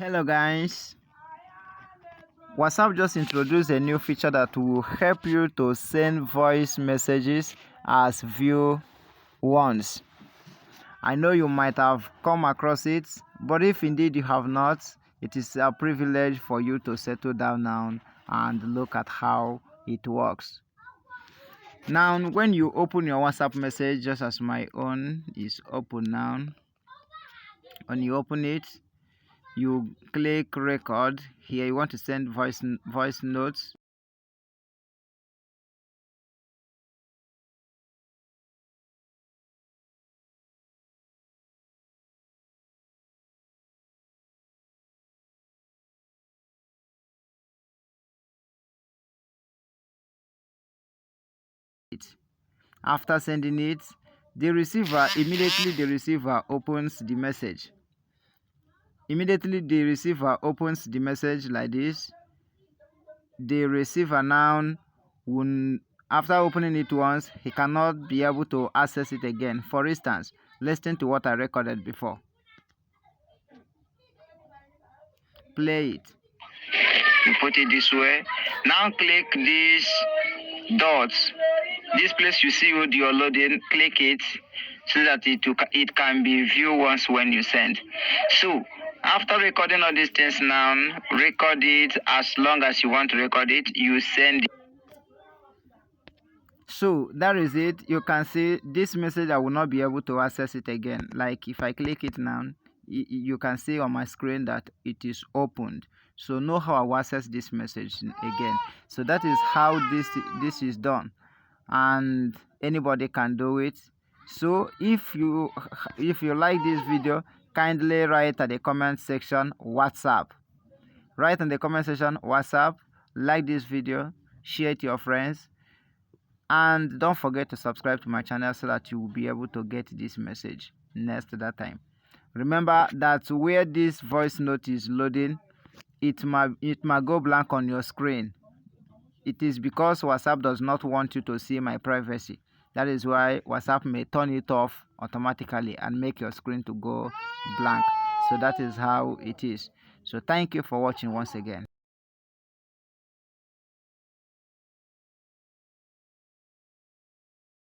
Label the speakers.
Speaker 1: Hello guys, WhatsApp just introduced a new feature that will help you to send voice messages as view once. I know you might have come across it, but if indeed you have not, it is a privilege for you to settle down now and look at how it works. Now, when you open your WhatsApp message, just as my own is open now, when you open it, you click record. Here you want to send voice notes. After sending it, the receiver opens the message. Immediately the receiver opens the message like this. The receiver now after opening it once, he cannot be able to access it again. For instance, listen to what I recorded before. Play it. You put it this way. Now click these dots. This place you see what you're loading, click it so that it can be viewed once when you send. So after recording all these things now, record it as long as you want to record it, you send it. So that is it. You can see this message, I will not be able to access it again. Like if I click it now, you can see on my screen that it is opened. So know how I will access this message again. So that is how this is done, and anybody can do it. So if you like this video, kindly write at the comment section WhatsApp. Write in the comment section WhatsApp. Like this video, share it to your friends, and don't forget to subscribe to my channel so that you will be able to get this message next that time. Remember that where this voice note is loading, it might go blank on your screen. It is because WhatsApp does not want you to see my privacy. That is why WhatsApp may turn it off automatically and make your screen to go blank. So that is how it is. So thank you for watching once again.